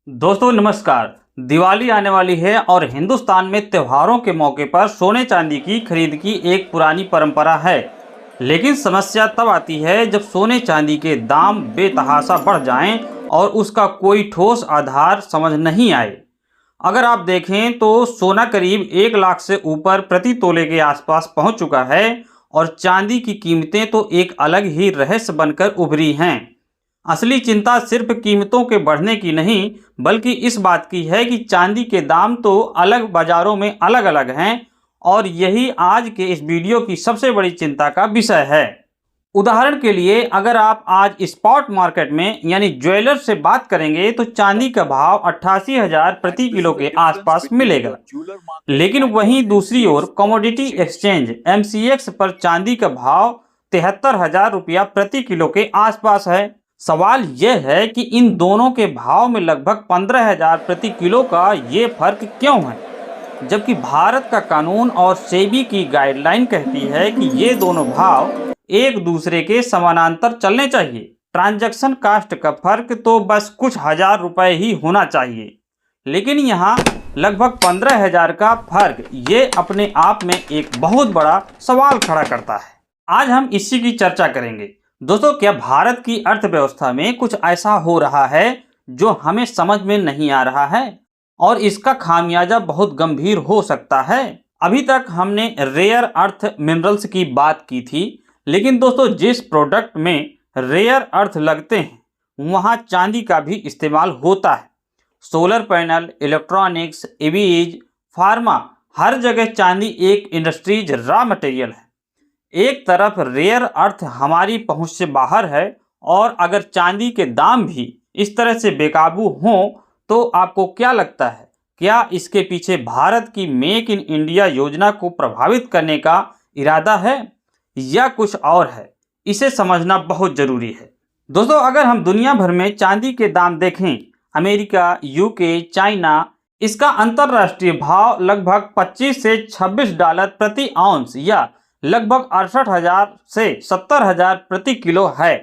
दोस्तों नमस्कार। दिवाली आने वाली है और हिंदुस्तान में त्योहारों के मौके पर सोने चांदी की खरीद की एक पुरानी परंपरा है। लेकिन समस्या तब आती है जब सोने चांदी के दाम बेतहाशा बढ़ जाएं और उसका कोई ठोस आधार समझ नहीं आए। अगर आप देखें तो सोना करीब 1 लाख से ऊपर प्रति तोले के आसपास पहुंच चुका है और चांदी की कीमतें तो एक अलग ही रहस्य बनकर उभरी हैं। असली चिंता सिर्फ कीमतों के बढ़ने की नहीं, बल्कि इस बात की है कि चांदी के दाम तो अलग बाजारों में अलग अलग हैं और यही आज के इस वीडियो की सबसे बड़ी चिंता का विषय है। उदाहरण के लिए अगर आप आज स्पॉट मार्केट में यानी ज्वेलर से बात करेंगे तो चांदी का भाव 88,000 प्रति किलो के आसपास मिलेगा। लेकिन वहीं दूसरी ओर कमोडिटी एक्सचेंज MCX पर चांदी का भाव 73,000 रुपया प्रति किलो के आसपास है। सवाल यह है कि इन दोनों के भाव में लगभग 15,000 प्रति किलो का ये फर्क क्यों है, जबकि भारत का कानून और सेबी की गाइडलाइन कहती है कि ये दोनों भाव एक दूसरे के समानांतर चलने चाहिए। ट्रांजैक्शन कास्ट का फर्क तो बस कुछ हजार रुपए ही होना चाहिए, लेकिन यहाँ लगभग 15,000 का फर्क ये अपने आप में एक बहुत बड़ा सवाल खड़ा करता है। आज हम इसी की चर्चा करेंगे। दोस्तों, क्या भारत की अर्थव्यवस्था में कुछ ऐसा हो रहा है जो हमें समझ में नहीं आ रहा है और इसका खामियाजा बहुत गंभीर हो सकता है? अभी तक हमने रेयर अर्थ मिनरल्स की बात की थी, लेकिन दोस्तों जिस प्रोडक्ट में रेयर अर्थ लगते हैं वहाँ चांदी का भी इस्तेमाल होता है। Solar panel, electronics, EVs, pharma, हर जगह चांदी एक इंडस्ट्रीज रॉ मटेरियल है। एक तरफ रेयर अर्थ हमारी पहुंच से बाहर है और अगर चांदी के दाम भी इस तरह से बेकाबू हों तो आपको क्या लगता है, क्या इसके पीछे भारत की मेक इन इंडिया योजना को प्रभावित करने का इरादा है या कुछ और है? इसे समझना बहुत ज़रूरी है। दोस्तों, अगर हम दुनिया भर में चांदी के दाम देखें, अमेरिका, UK, चाइना, इसका अंतर्राष्ट्रीय भाव लगभग 25 से 26 डॉलर प्रति आउंस या लगभग 68,000 से 70,000 प्रति किलो है।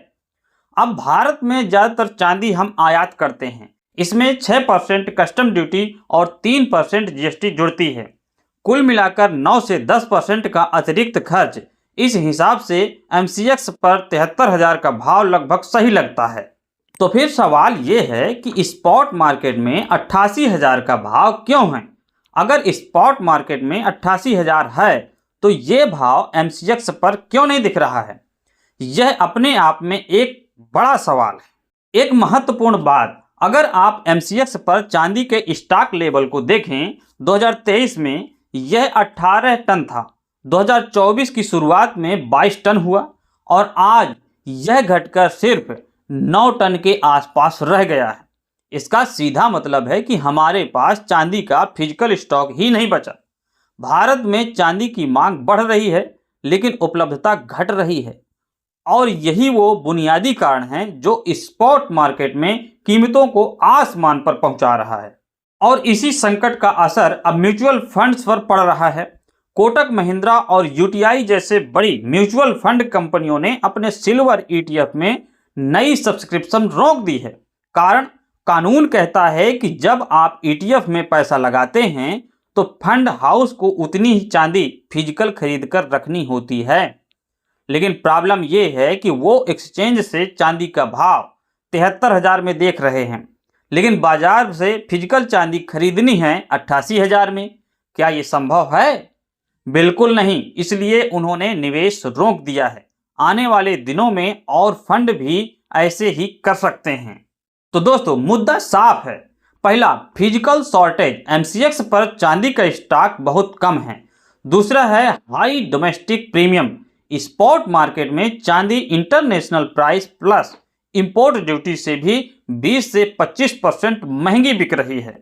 अब भारत में ज़्यादातर चांदी हम आयात करते हैं। इसमें 6% कस्टम ड्यूटी और 3% GST जुड़ती है। कुल मिलाकर 9 से 10% का अतिरिक्त खर्च। इस हिसाब से MCX पर 73,000 का भाव लगभग सही लगता है। तो फिर सवाल ये है कि स्पॉट मार्केट में 88,000 का भाव क्यों है? अगर स्पॉट मार्केट में 88,000 है तो ये भाव MCX पर क्यों नहीं दिख रहा है? यह अपने आप में एक बड़ा सवाल है। एक महत्वपूर्ण बात, अगर आप MCX पर चांदी के स्टॉक लेवल को देखें, 2023 में यह 18 टन था, 2024 की शुरुआत में 22 टन हुआ और आज यह घटकर सिर्फ 9 टन के आसपास रह गया है। इसका सीधा मतलब है कि हमारे पास चांदी का फिजिकल स्टॉक ही नहीं बचा। भारत में चांदी की मांग बढ़ रही है लेकिन उपलब्धता घट रही है और यही वो बुनियादी कारण है जो स्पॉट मार्केट में कीमतों को आसमान पर पहुंचा रहा है। और इसी संकट का असर अब म्यूचुअल फंड्स पर पड़ रहा है। कोटक महिंद्रा और UTI जैसे बड़ी म्यूचुअल फंड कंपनियों ने अपने सिल्वर ETF में नई सब्सक्रिप्शन रोक दी है। कारण, कानून कहता है कि जब आप ETF में पैसा लगाते हैं तो फंड हाउस को उतनी ही चांदी फिजिकल खरीद कर रखनी होती है। लेकिन प्रॉब्लम यह है कि वो एक्सचेंज से चांदी का भाव 73,000 में देख रहे हैं, लेकिन बाजार से फिजिकल चांदी खरीदनी है 88,000 में। क्या ये संभव है? बिल्कुल नहीं। इसलिए उन्होंने निवेश रोक दिया है। आने वाले दिनों में और फंड भी ऐसे ही कर सकते हैं। तो दोस्तों, मुद्दा साफ है। पहला, फिजिकल शॉर्टेज। MCX पर चांदी का स्टॉक बहुत कम है। दूसरा है high domestic premium. Spot market में चांदी international price plus import duty से भी 20 से 25% महंगी बिक रही है।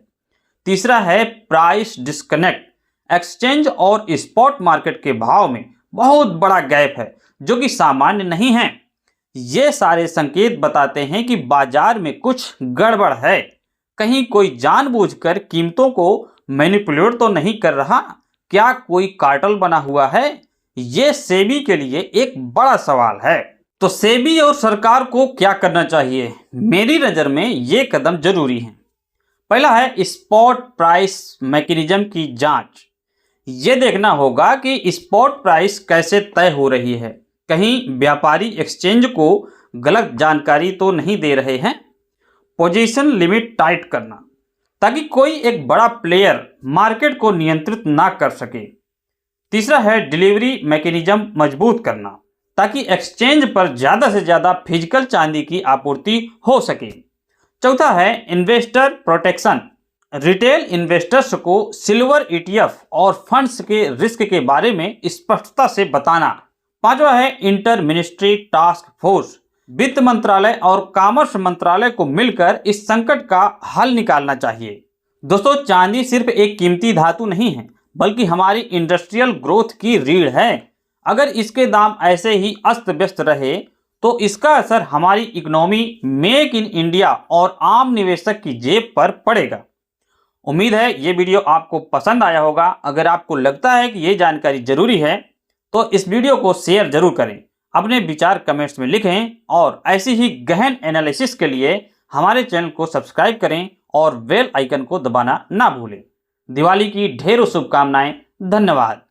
तीसरा है प्राइस डिस्कनेक्ट। एक्सचेंज और स्पॉट मार्केट के भाव में बहुत बड़ा गैप है जो कि सामान्य नहीं है। ये सारे संकेत बताते हैं कि बाजार में कुछ गड़बड़ है। कहीं कोई जानबूझकर कीमतों को मैनिपुलेट तो नहीं कर रहा? क्या कोई कार्टेल बना हुआ है? ये सेबी के लिए एक बड़ा सवाल है। तो सेबी और सरकार को क्या करना चाहिए? मेरी नज़र में ये कदम जरूरी है। पहला है स्पॉट प्राइस मैकेनिज्म की जांच। ये देखना होगा कि स्पॉट प्राइस कैसे तय हो रही है, कहीं व्यापारी एक्सचेंज को गलत जानकारी तो नहीं दे रहे हैं। पोजीशन लिमिट टाइट करना, ताकि कोई एक बड़ा प्लेयर मार्केट को नियंत्रित ना कर सके। तीसरा है डिलीवरी मैकेनिज्म मजबूत करना, ताकि एक्सचेंज पर ज़्यादा से ज़्यादा फिजिकल चांदी की आपूर्ति हो सके। चौथा है इन्वेस्टर प्रोटेक्शन, रिटेल इन्वेस्टर्स को सिल्वर ETF और फंड्स के रिस्क के बारे में स्पष्टता से बताना। पांचवा है इंटर मिनिस्ट्री टास्क फोर्स, वित्त मंत्रालय और कॉमर्स मंत्रालय को मिलकर इस संकट का हल निकालना चाहिए। दोस्तों, चांदी सिर्फ एक कीमती धातु नहीं है, बल्कि हमारी इंडस्ट्रियल ग्रोथ की रीढ़ है। अगर इसके दाम ऐसे ही अस्त व्यस्त रहे तो इसका असर हमारी इकोनॉमी, मेक इन इंडिया और आम निवेशक की जेब पर पड़ेगा। उम्मीद है ये वीडियो आपको पसंद आया होगा। अगर आपको लगता है कि ये जानकारी जरूरी है तो इस वीडियो को शेयर जरूर करें, अपने विचार कमेंट्स में लिखें और ऐसी ही गहन एनालिसिस के लिए हमारे चैनल को सब्सक्राइब करें और बेल आइकन को दबाना ना भूलें। दिवाली की ढेरों शुभकामनाएं। धन्यवाद।